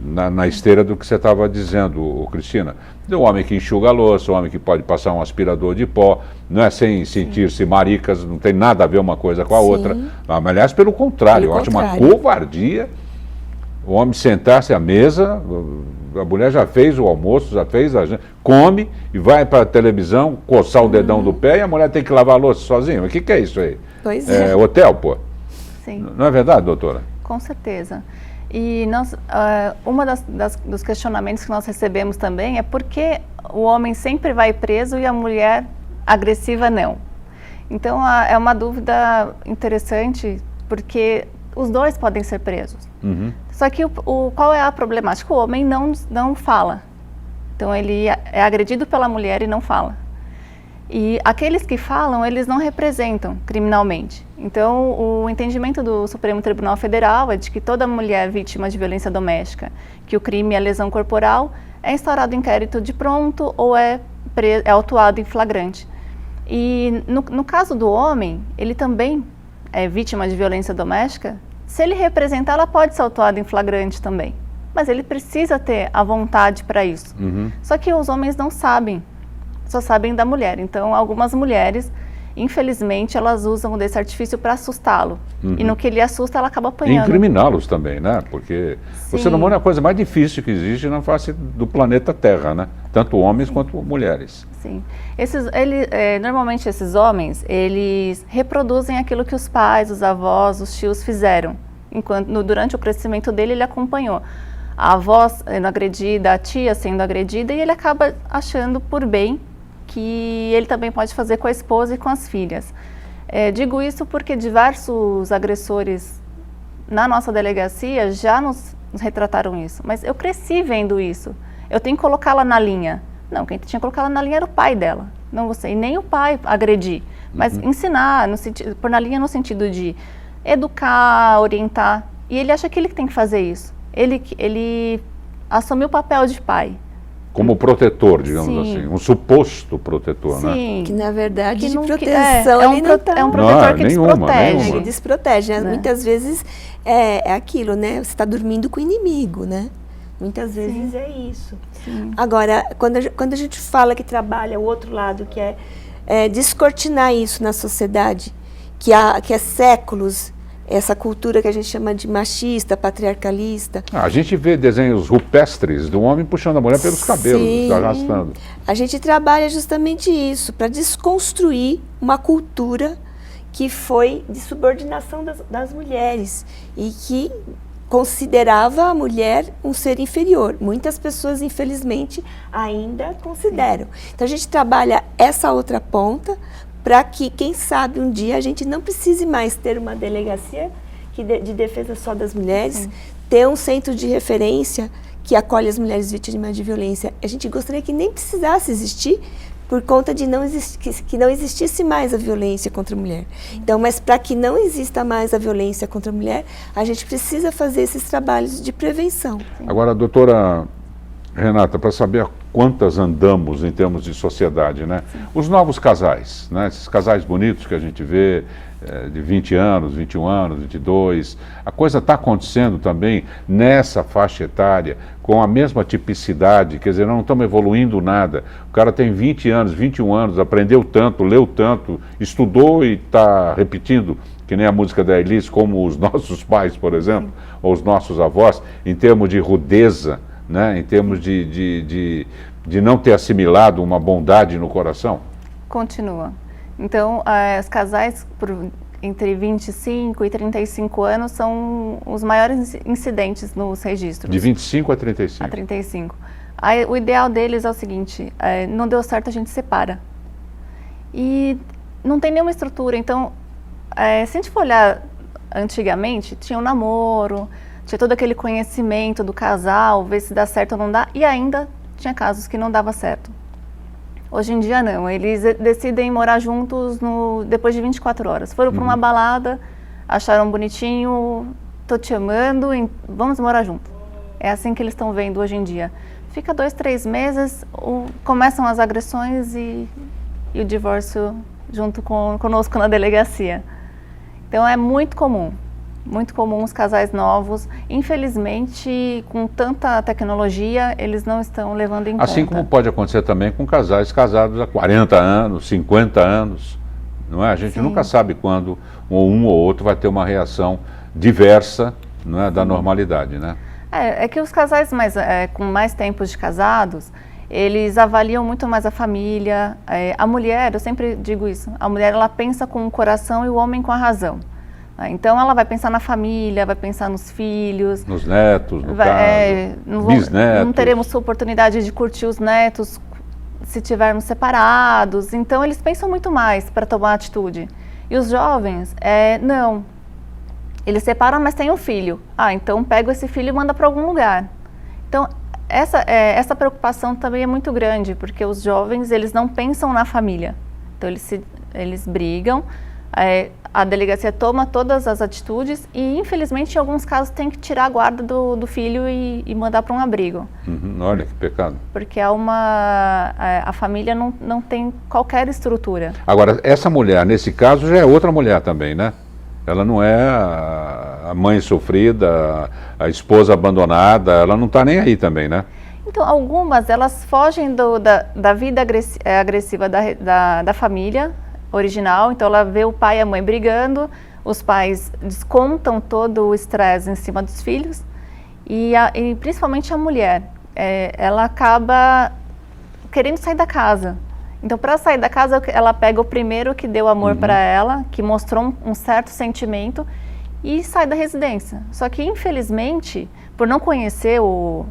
na esteira do que você estava dizendo, Cristina. O homem que enxuga a louça, o homem que pode passar um aspirador de pó, não é, sem sentir-se maricas, não tem nada a ver uma coisa com a outra. Mas, aliás, pelo contrário, eu acho uma covardia o homem sentar-se à mesa, a mulher já fez o almoço, já fez a janta, come e vai para a televisão, coçar o dedão do pé e a mulher tem que lavar a louça sozinha. Mas o que é isso aí? Pois é. Hotel, pô. Sim. Não é verdade, doutora? Com certeza. E uma dos questionamentos que nós recebemos também é por que o homem sempre vai preso e a mulher agressiva não. Então, é uma dúvida interessante, porque os dois podem ser presos. Uhum. Só que qual é a problemática? O homem não fala. Então, ele é agredido pela mulher e não fala. E aqueles que falam, eles não representam criminalmente. Então, o entendimento do Supremo Tribunal Federal é de que toda mulher vítima de violência doméstica, que o crime é lesão corporal, é instaurado inquérito de pronto ou é autuado em flagrante. E no caso do homem, ele também é vítima de violência doméstica. Se ele representar, ela pode ser autuada em flagrante também. Mas ele precisa ter a vontade para isso. Uhum. Só que os homens não sabem. Só sabem da mulher. Então, algumas mulheres, infelizmente, elas usam desse artifício para assustá-lo. Uhum. E no que ele assusta, ela acaba E apanhando. incriminá-los também, né? Porque o ser humano é a coisa mais difícil que existe na face do planeta Terra, né? Tanto homens quanto mulheres. Sim. Normalmente, esses homens, eles reproduzem aquilo que os pais, os avós, os tios fizeram. Durante o crescimento dele, ele acompanhou a avó sendo agredida, a tia sendo agredida, e ele acaba achando por bem que ele também pode fazer com a esposa e com as filhas. Digo isso porque diversos agressores na nossa delegacia já nos retrataram isso. Mas eu cresci vendo isso. Eu tenho que colocá-la na linha. Não, quem tinha que colocá-la na linha era o pai dela, não você. E nem o pai agredir, mas ensinar, pôr na linha no sentido de educar, orientar. E ele acha que ele tem que fazer isso. Ele assumiu o papel de pai. Como protetor, digamos Sim. assim, um suposto protetor, né? Sim. Que na verdade Que de não- proteção é um ele não prote- tá. é um protetor Não, que nenhuma, desprotege. nenhuma. Ele desprotege, né? Né? Muitas vezes é aquilo, né? Você está dormindo com o inimigo, né? Muitas vezes é isso. Sim. Agora, quando a gente fala que trabalha o outro lado, que é descortinar isso na sociedade, que é séculos, essa cultura que a gente chama de machista, patriarcalista. A gente vê desenhos rupestres do homem puxando a mulher pelos cabelos, Sim. arrastando. A gente trabalha justamente isso, para desconstruir uma cultura que foi de subordinação das mulheres e que considerava a mulher um ser inferior. Muitas pessoas, infelizmente, ainda consideram. Então, a gente trabalha essa outra ponta para que, quem sabe, um dia a gente não precise mais ter uma delegacia de defesa só das mulheres, ter um centro de referência que acolhe as mulheres vítimas de violência. A gente gostaria que nem precisasse existir por conta de que não existisse mais a violência contra a mulher. Então, mas para que não exista mais a violência contra a mulher, a gente precisa fazer esses trabalhos de prevenção. Agora, doutora Renata, para saber quantas andamos em termos de sociedade, né? Os novos casais, né? Esses casais bonitos que a gente vê, de 20 anos, 21 anos, 22, a coisa está acontecendo também nessa faixa etária, com a mesma tipicidade, quer dizer, não estamos evoluindo nada. O cara tem 20 anos, 21 anos, aprendeu tanto, leu tanto, estudou e está repetindo, que nem a música da Elis, como os nossos pais, por exemplo, ou os nossos avós, em termos de rudeza, né? Em termos de não ter assimilado uma bondade no coração? Continua. Então, os casais entre 25 e 35 anos são os maiores incidentes nos registros. De 25 a 35? A 35. Aí, o ideal deles é o seguinte, não deu certo, a gente separa. E não tem nenhuma estrutura, então, se a gente for olhar antigamente, tinha um namoro, tinha todo aquele conhecimento do casal, ver se dá certo ou não dá, e ainda tinha casos que não dava certo. Hoje em dia não, eles decidem morar juntos depois de 24 horas. Foram para uma balada, acharam bonitinho, tô te amando, vamos morar junto. É assim que eles estão vendo hoje em dia. Fica 2, 3 meses, começam as agressões e o divórcio junto conosco na delegacia. Então é muito comum os casais novos. Infelizmente, com tanta tecnologia, eles não estão levando em conta. Assim como pode acontecer também com casais casados há 40 anos, 50 anos, não é? A gente nunca sabe quando um ou outro vai ter uma reação diversa, não é, da normalidade, né? É que os casais com mais tempos de casados, eles avaliam muito mais a família. A mulher, eu sempre digo isso, a mulher ela pensa com o coração e o homem com a razão. Então ela vai pensar na família, vai pensar nos filhos. Nos netos, no caso, bisnetos. Não teremos oportunidade de curtir os netos se estivermos separados. Então eles pensam muito mais para tomar atitude. E os jovens, não. Eles separam, mas tem um filho. Então pega esse filho e manda para algum lugar. Então essa preocupação também é muito grande, porque os jovens eles não pensam na família. Então eles brigam. A delegacia toma todas as atitudes e, infelizmente, em alguns casos tem que tirar a guarda do filho e mandar para um abrigo. Olha que pecado. Porque a família não tem qualquer estrutura. Agora, essa mulher, nesse caso, já é outra mulher também, né? Ela não é a mãe sofrida, a esposa abandonada, ela não está nem aí também, né? Então, algumas, elas fogem da vida agressiva da família original, então ela vê o pai e a mãe brigando, os pais descontam todo o estresse em cima dos filhos e principalmente a mulher, ela acaba querendo sair da casa. Então, para sair da casa, ela pega o primeiro que deu amor para ela, que mostrou um certo sentimento e sai da residência. Só que, infelizmente, por não conhecer o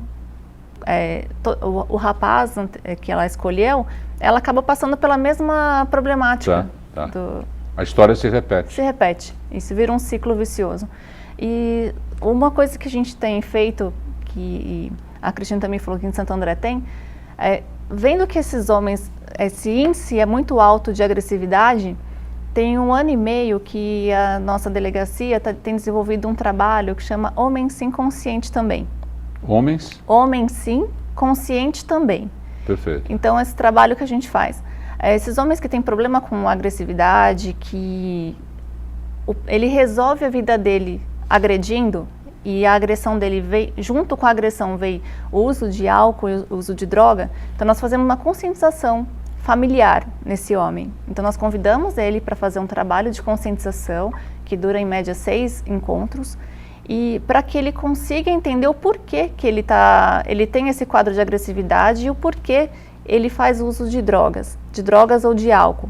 rapaz que ela escolheu, ela acaba passando pela mesma problemática. Tá. A história se repete. Se repete. Isso vira um ciclo vicioso. E uma coisa que a gente tem feito, que a Cristina também falou que em Santo André tem, vendo que esses homens, esse índice é muito alto de agressividade, tem 1 ano e meio que a nossa delegacia tem desenvolvido um trabalho que chama Homem Sim Consciente Também. Homens? Homem Sim Consciente Também. Perfeito. Então, esse trabalho que a gente faz. Esses homens que têm problema com agressividade, que ele resolve a vida dele agredindo, e a agressão dele veio, junto com a agressão veio o uso de álcool e o uso de droga, então nós fazemos uma conscientização familiar nesse homem. Então nós convidamos ele para fazer um trabalho de conscientização, que dura em média 6 encontros, e para que ele consiga entender o porquê que ele tem esse quadro de agressividade e o porquê ele faz uso de drogas ou de álcool.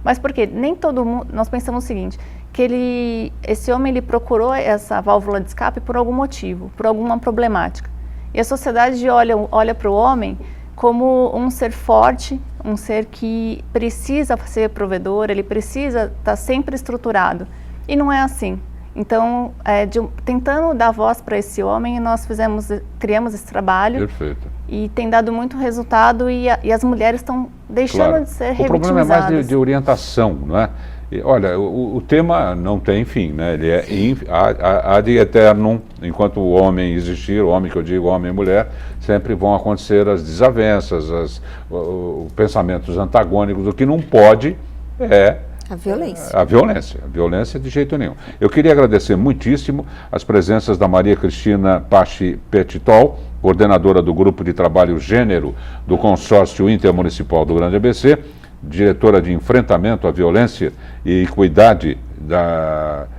Mas por quê? Nem todo mundo, nós pensamos o seguinte, que esse homem ele procurou essa válvula de escape por algum motivo, por alguma problemática. E a sociedade olha para o homem como um ser forte, um ser que precisa ser provedor, ele precisa estar sempre estruturado. E não é assim. Então, tentando dar voz para esse homem, nós criamos esse trabalho. Perfeito. E tem dado muito resultado e as mulheres estão deixando de ser revitimizadas. O problema é mais de orientação, não é? Olha, o tema não tem fim, né? Ele é ad eternum, enquanto o homem existir, o homem que eu digo, homem e mulher, sempre vão acontecer as desavenças, os pensamentos antagônicos. O que não pode é a violência. A violência de jeito nenhum. Eu queria agradecer muitíssimo as presenças da Maria Cristina Pachi Petitol, coordenadora do Grupo de Trabalho Gênero do Consórcio Intermunicipal do Grande ABC, diretora de Enfrentamento à Violência e Equidade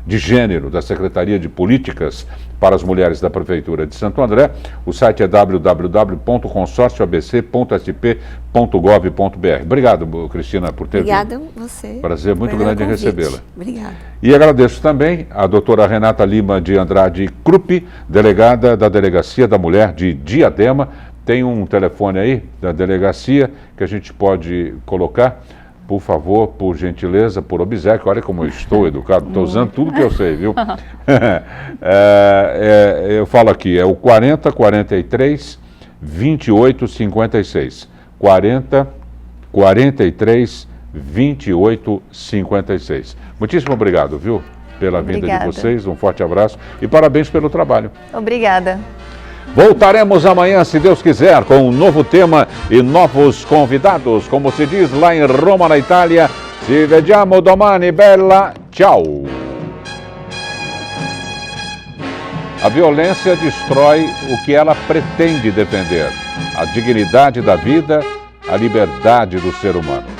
de Gênero da Secretaria de Políticas para as Mulheres da Prefeitura de Santo André. O site é www.consorcioabc.sp.gov.br. Obrigado, Cristina, por ter vindo. Obrigada a você. Prazer muito grande em recebê-la. Obrigada. E agradeço também a doutora Renata Lima de Andrade Krupp, delegada da Delegacia da Mulher de Diadema. Tem um telefone aí da delegacia que a gente pode colocar, por favor, por gentileza, por obséquio. Olha como eu estou educado, estou usando tudo que eu sei, viu? Eu falo aqui, é o 40 43 28 56. 40 43 28 56. Muitíssimo obrigado, viu? Pela vinda de vocês, um forte abraço e parabéns pelo trabalho. Obrigada. Voltaremos amanhã, se Deus quiser, com um novo tema e novos convidados. Como se diz lá em Roma, na Itália, ci vediamo domani, bella, tchau. A violência destrói o que ela pretende defender: a dignidade da vida, a liberdade do ser humano.